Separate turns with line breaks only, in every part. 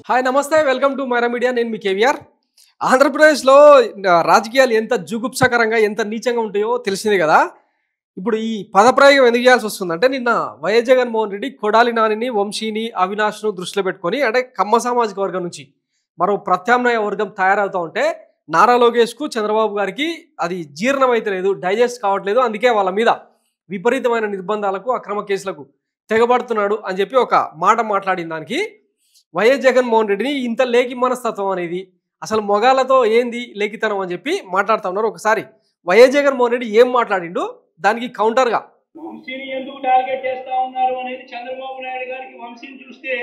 Hi నమస్తే welcome to Myra media. నేను మీ కేవీఆర్. ఆంధ్రప్రదేశ్లో రాజకీయాలు ఎంత జుగుప్సకరంగా ఎంత నీచంగా ఉంటాయో తెలిసింది కదా. ఇప్పుడు ఈ పదప్రయోగం ఎందుకు చేయాల్సి వస్తుందంటే నిన్న వైఎస్ జగన్మోహన్ రెడ్డి కొడాలి నానిని, వంశీని, అవినాష్ను దృష్టిలో పెట్టుకొని అంటే కమ్మ సామాజిక వర్గం నుంచి మరో ప్రత్యామ్నాయ వర్గం తయారవుతూ ఉంటే నారా లోకేష్కు, చంద్రబాబు గారికి అది జీర్ణం అయితే లేదు, డైజెస్ట్ కావట్లేదు. అందుకే వాళ్ళ మీద విపరీతమైన నిర్బంధాలకు, అక్రమ కేసులకు తెగబడుతున్నాడు అని చెప్పి ఒక మాట మాట్లాడిన దానికి వైఎస్ జగన్మోహన్ రెడ్డిని ఇంత లేకి మనస్తత్వం అనేది, అసలు మొగాళ్ళతో ఏంది లేఖితనం అని చెప్పి మాట్లాడుతూ ఉన్నారు. ఒకసారి వైఎస్ జగన్మోహన్ రెడ్డి ఏం మాట్లాడిండు, దానికి కౌంటర్గా
వంశీని ఎందుకు టార్గెట్ చేస్తా ఉన్నారు అనేది చంద్రబాబు నాయుడు గారికి వంశీని చూస్తే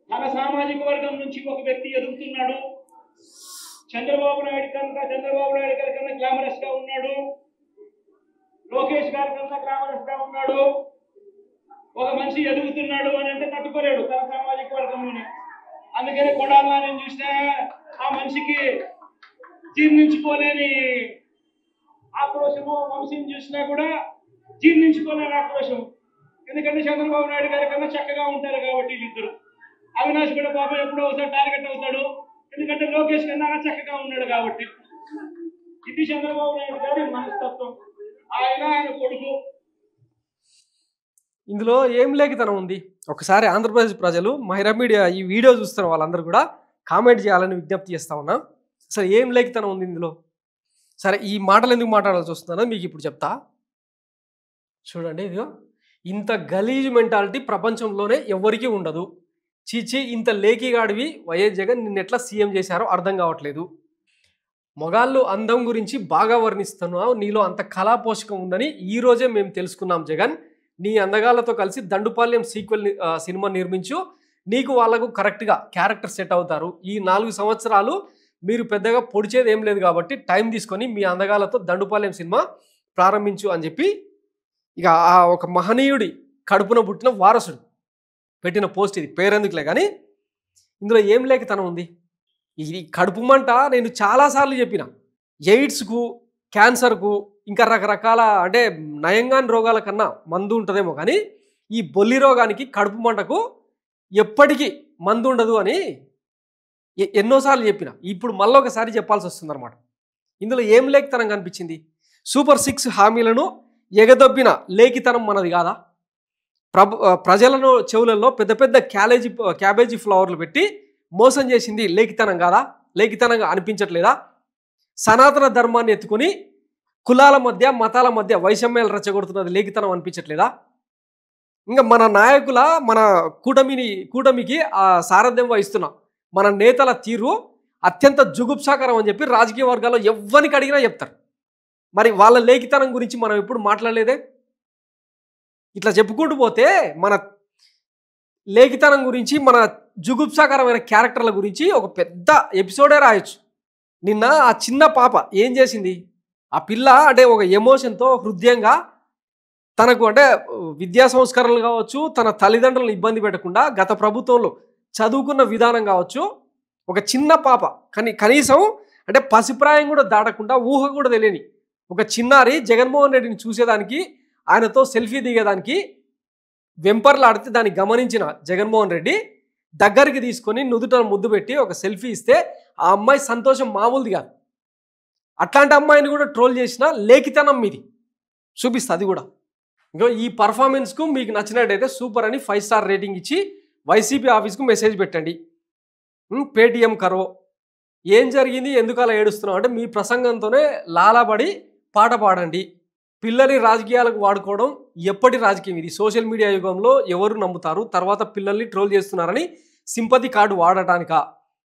తన సామాజిక వర్గం నుంచి ఒక వ్యక్తి ఎదుగుతున్నాడు. చంద్రబాబు నాయుడు గారి కన్నా గ్లామరస్ గా ఉన్నాడు. లోకేష్ గారి కన్నా గ్లామరస్ గా ఉన్నాడు. ఒక మనిషి ఎదుగుతున్నాడు అని అంటే తట్టుకోలేడు తన సామాజిక వర్గంలోనే. అందుకని కొడాలని చూస్తే ఆ మనిషికి జీర్ణించుకోలేని ఆక్రోశము, వంశీని చూసినా కూడా జీర్ణించుకోలేని ఆక్రోశం. ఎందుకంటే చంద్రబాబు నాయుడు గారి కన్నా చక్కగా ఉంటారు కాబట్టి వీళ్ళిద్దరు. అవినాష్ కూడా పాపం ఎప్పుడో ఒకసారి టార్గెట్ అవుతాడు, ఎందుకంటే లోకేష్ కన్నా చక్కగా ఉన్నాడు కాబట్టి. ఇది చంద్రబాబు నాయుడు గారి మనస్తత్వం. ఆయన కొడుకు.
ఇందులో ఏం లేఖితనం ఉంది? ఒకసారి ఆంధ్రప్రదేశ్ ప్రజలు, మైరా మీడియా ఈ వీడియో చూస్తున్న వాళ్ళందరూ కూడా కామెంట్ చేయాలని విజ్ఞప్తి చేస్తా ఉన్నా. అసలు ఏం లేఖితనం ఉంది ఇందులో? సరే, ఈ మాటలు ఎందుకు మాట్లాడాల్సి వస్తుందో మీకు ఇప్పుడు చెప్తా. చూడండి, ఇదిగో ఇంత గలీజ్ మెంటాలిటీ ప్రపంచంలోనే ఎవరికీ ఉండదు. చీచి, ఇంత లేఖిగాడివి వైఎస్ జగన్, నిన్నెట్లా సీఎం చేశారో అర్థం కావట్లేదు. మొగాళ్ళు అందం గురించి బాగా వర్ణిస్తున్నావు, నీలో అంత కళాపోషకం ఉందని ఈరోజే మేము తెలుసుకున్నాం జగన్. నీ అందగాళ్ళతో కలిసి దండుపాల్యం సీక్వెల్ సినిమా నిర్మించు, నీకు వాళ్ళకు కరెక్ట్గా క్యారెక్టర్ సెట్ అవుతారు. ఈ 4 సంవత్సరాలు మీరు పెద్దగా పొడిచేది ఏం లేదు కాబట్టి టైం తీసుకొని మీ అందగాళ్ళతో దండుపాల్యం సినిమా ప్రారంభించు అని చెప్పి ఇక ఆ ఒక మహనీయుడి కడుపున పుట్టిన వారసుడు పెట్టిన పోస్ట్ ఇది. పేరెందుకులే కానీ ఇందులో ఏం లేఖతనం ఉంది? ఇది కడుపు మంట నేను చాలాసార్లు చెప్పిన. ఎయిడ్స్కు, క్యాన్సర్కు, ఇంకా రకరకాల అంటే నయంగాని రోగాల కన్నా మందు ఉంటుందేమో కానీ ఈ బొల్లి రోగానికి, కడుపు మంటకు ఎప్పటికీ మందు ఉండదు అని ఎన్నోసార్లు చెప్పిన. ఇప్పుడు మళ్ళీ ఒకసారి చెప్పాల్సి వస్తుందన్నమాట. ఇందులో ఏం లేఖితనం కనిపించింది? సూపర్ 6 హామీలను ఎగదొబ్బిన లేఖితనం మనది కాదా? ప్రజలను చెవులలో పెద్ద పెద్ద క్యాబేజీ ఫ్లవర్లు పెట్టి మోసం చేసింది లేఖితనం కాదా? లేఖితనంగా అనిపించట్లేదా? సనాతన ధర్మాన్ని ఎత్తుకొని కులాల మధ్య, మతాల మధ్య వైషమ్యాలు రెచ్చగొడుతున్నది లేఖితనం అనిపించట్లేదా? ఇంకా మన నాయకుల, మన కూటమికి ఆ సారథ్యం వహిస్తున్న మన నేతల తీరు అత్యంత జుగుప్సాకరం అని చెప్పి రాజకీయ వర్గాల్లో ఎవ్వరికి అడిగినా చెప్తారు. మరి వాళ్ళ లేఖితనం గురించి మనం ఎప్పుడు మాట్లాడలేదే? ఇట్లా చెప్పుకుంటూ పోతే మన లేఖితనం గురించి, మన జుగుప్సాకరమైన క్యారెక్టర్ల గురించి ఒక పెద్ద ఎపిసోడే రాయొచ్చు. నిన్న ఆ చిన్న పాప ఏం చేసింది? ఆ పిల్ల అంటే ఒక ఎమోషన్తో, హృదయంగా తనకు అంటే విద్యా సంస్కరణలు కావచ్చు, తన తల్లిదండ్రులను ఇబ్బంది పెట్టకుండా గత ప్రభుత్వంలో చదువుకున్న విధానం కావచ్చు, ఒక చిన్న పాప కనీసం అంటే పసిప్రాయం కూడా దాటకుండా, ఊహ కూడా తెలియని ఒక చిన్నారి జగన్మోహన్ రెడ్డిని చూసేదానికి, ఆయనతో సెల్ఫీ దిగేదానికి వెంపర్లాడితే దాన్ని గమనించిన జగన్మోహన్ రెడ్డి దగ్గరికి తీసుకొని నుదుట ముద్దు పెట్టి ఒక సెల్ఫీ ఇస్తే ఆ అమ్మాయి సంతోషం మామూలుది కాదు. అట్లాంటి అమ్మాయిని కూడా ట్రోల్ చేసిన లేఖితనం మీది చూపిస్తుంది. అది కూడా ఇంకో ఈ పర్ఫార్మెన్స్కు మీకు నచ్చినట్టయితే సూపర్ అని 5 స్టార్ రేటింగ్ ఇచ్చి వైసీపీ ఆఫీస్కు మెసేజ్ పెట్టండి. పేటిఎం కరో. ఏం జరిగింది, ఎందుకు అలా ఏడుస్తున్నావు అంటే మీ ప్రసంగంతోనే లాలాబడి పాట పాడండి. పిల్లల్ని రాజకీయాలకు వాడుకోవడం ఎప్పటి రాజకీయం ఇది? సోషల్ మీడియా యుగంలో ఎవరు నమ్ముతారు? తర్వాత పిల్లల్ని ట్రోల్ చేస్తున్నారని సింపతి కార్డు వాడటానిక?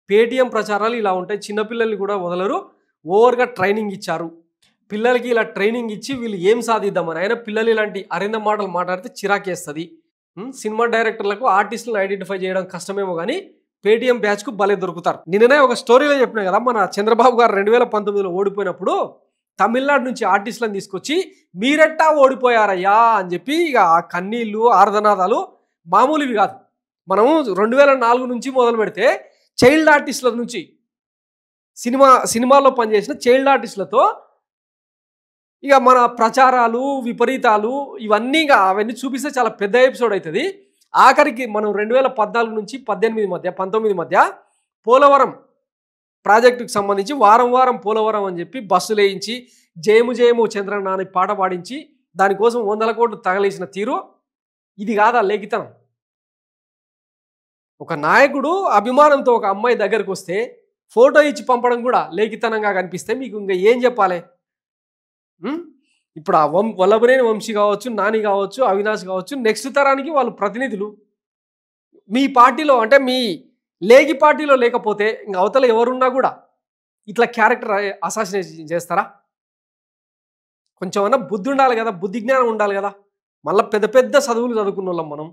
పేటిఎం ప్రచారాలు ఇలా ఉంటాయి. చిన్నపిల్లల్ని కూడా వదలరు. ఓవర్గా ట్రైనింగ్ ఇచ్చారు. పిల్లలకి ఇలా ట్రైనింగ్ ఇచ్చి వీళ్ళు ఏం సాధిద్దామని ఆయన పిల్లలు ఇలాంటి అరింద మాటలు మాట్లాడితే చిరాకేస్తుంది. సినిమా డైరెక్టర్లకు, ఆర్టిస్టులను ఐడెంటిఫై చేయడం కష్టమేమో కానీ పేటిఎం బ్యాచ్కు భలే దొరుకుతారు. నిన్ననే ఒక స్టోరీలో చెప్పినా కదా, మన చంద్రబాబు గారు 2019లో ఓడిపోయినప్పుడు తమిళనాడు నుంచి ఆర్టిస్టులను తీసుకొచ్చి మీరెట్టా ఓడిపోయారయ్యా అని చెప్పి ఇక ఆ కన్నీళ్ళు, ఆర్ధనాదాలు మామూలువి కాదు. మనము 2004 నుంచి మొదలు పెడితే చైల్డ్ ఆర్టిస్టుల నుంచి సినిమాలో పనిచేసిన చైల్డ్ ఆర్టిస్టులతో ఇక మన ప్రచారాలు, విపరీతాలు ఇవన్నీ అవన్నీ చూపిస్తే చాలా పెద్ద ఎపిసోడ్ అవుతుంది. ఆఖరికి మనం 2014 నుంచి 19 మధ్య పోలవరం ప్రాజెక్టుకు సంబంధించి వారం వారం పోలవరం అని చెప్పి బస్సులు వేయించి జయము జయము చంద్రన్న అని పాట పాడించి దానికోసం 100 కోట్లు తగలేసిన తీరు ఇది కాదా లేఖితనం? ఒక నాయకుడు అభిమానంతో ఒక అమ్మాయి దగ్గరికి వస్తే ఫోటో ఇచ్చి పంపడం కూడా లేఖితనంగా కనిపిస్తే మీకు ఇంకా ఏం చెప్పాలి? ఇప్పుడు ఆ వల్లభనేని వంశీ కావచ్చు, నాని కావచ్చు, అవినాష్ కావచ్చు, నెక్స్ట్ తరానికి వాళ్ళు ప్రతినిధులు. మీ పార్టీలో అంటే మీ లేగి పార్టీలో లేకపోతే ఇంక అవతల ఎవరున్నా కూడా ఇట్లా క్యారెక్టర్ అసాసినేషన్ చేస్తారా? కొంచెం అన్నా బుద్ధి ఉండాలి కదా, బుద్ధి జ్ఞానం ఉండాలి కదా. మళ్ళీ పెద్ద పెద్ద చదువులు చదువుకున్న వాళ్ళం మనం.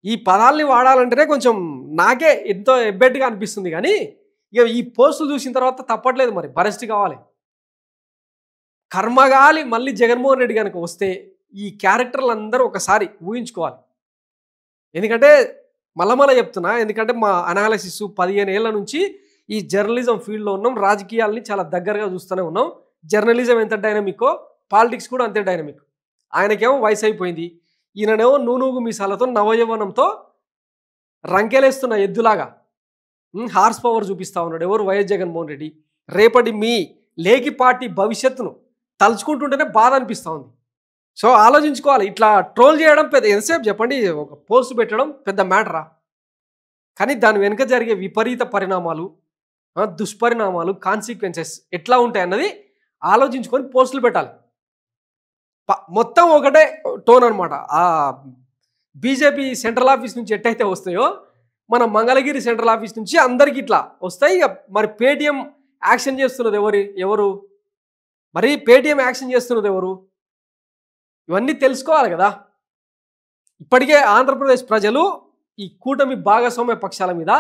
ఈ పదాల్ని వాడాలంటేనే కొంచెం నాకే ఎంతో ఎబ్బెట్టుగా అనిపిస్తుంది. కానీ ఇక ఈ పోస్టులు చూసిన తర్వాత తప్పట్లేదు, మరి బరెస్ట్ కావాలి. కర్మగాలి మళ్ళీ జగన్మోహన్ రెడ్డి కనుక వస్తే ఈ క్యారెక్టర్లు అందరూ ఒకసారి ఊహించుకోవాలి. ఎందుకంటే మళ్ళా చెప్తున్నా, ఎందుకంటే మా అనాలిసిస్ 15 ఏళ్ల నుంచి ఈ జర్నలిజం ఫీల్డ్లో ఉన్నాం, రాజకీయాల్ని చాలా దగ్గరగా చూస్తూనే ఉన్నాం. జర్నలిజం ఎంత డైనమిక్కో పాలిటిక్స్ కూడా అంతే డైనమిక్. ఆయనకేమో వయసు అయిపోయింది, ఈయననేమో నూనూగు మీసాలతో నవయవనంతో రంకెలేస్తున్న ఎద్దులాగా హార్స్ పవర్ చూపిస్తూ ఉన్నాడు ఎవరు? వైఎస్ జగన్మోహన్ రెడ్డి. రేపటి మీ లేకి పార్టీ భవిష్యత్తును తలుచుకుంటుంటేనే బాధ అనిపిస్తూ ఉంది. సో ఆలోచించుకోవాలి. ఇట్లా ట్రోల్ చేయడం పెద్ద ఎంతసేపు చెప్పండి, ఒక పోస్ట్ పెట్టడం పెద్ద మ్యాటరా? కానీ దాని వెనుక జరిగే విపరీత పరిణామాలు, దుష్పరిణామాలు, కాన్సిక్వెన్సెస్ ఎట్లా ఉంటాయన్నది ఆలోచించుకొని పోస్టులు పెట్టాలి. మొత్తం ఒకటే టోన్ అనమాట. ఆ బీజేపీ సెంట్రల్ ఆఫీస్ నుంచి ఎట్టయితే వస్తాయో మన మంగళగిరి సెంట్రల్ ఆఫీస్ నుంచి అందరికి ఇట్లా వస్తాయి. ఇక మరి పేటీఎం యాక్షన్ చేస్తున్నది ఎవరు? మరి పేటీఎం యాక్షన్ చేస్తున్నది ఎవరు? ఇవన్నీ తెలుసుకోవాలి కదా. ఇప్పటికే ఆంధ్రప్రదేశ్ ప్రజలు ఈ కూటమి భాగస్వామ్య పక్షాల మీద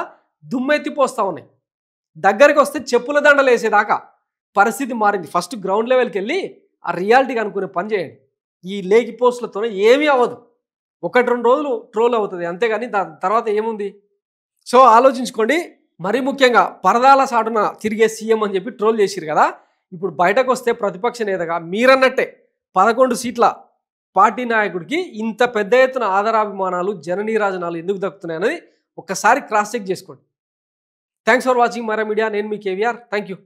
దుమ్మెత్తిపోస్తూ ఉన్నాయి. దగ్గరికి వస్తే చెప్పుల దండలు వేసేదాకా పరిస్థితి మారింది. ఫస్ట్ గ్రౌండ్ లెవెల్కి వెళ్ళి ఆ రియాలిటీకి అనుకునే పని చేయండి. ఈ లేకి పోస్టులతోనే ఏమీ అవ్వదు. 1-2 రోజులు ట్రోల్ అవుతుంది అంతేగాని దాని తర్వాత ఏముంది? సో ఆలోచించుకోండి. మరీ ముఖ్యంగా పరదాల సాటున తిరిగే సీఎం అని చెప్పి ట్రోల్ చేసిరు కదా. ఇప్పుడు బయటకు వస్తే ప్రతిపక్ష నేతగా మీరన్నట్టే 11 సీట్ల పార్టీ నాయకుడికి ఇంత పెద్ద ఎత్తున ఆదరాభిమానాలు, జననీరాజనాలు ఎందుకు దక్కుతున్నాయి అనేది ఒక్కసారి క్రాస్ చెక్ చేసుకోండి. Thanks for watching Myra media. నేను మీ కేవీఆర్. Thank you.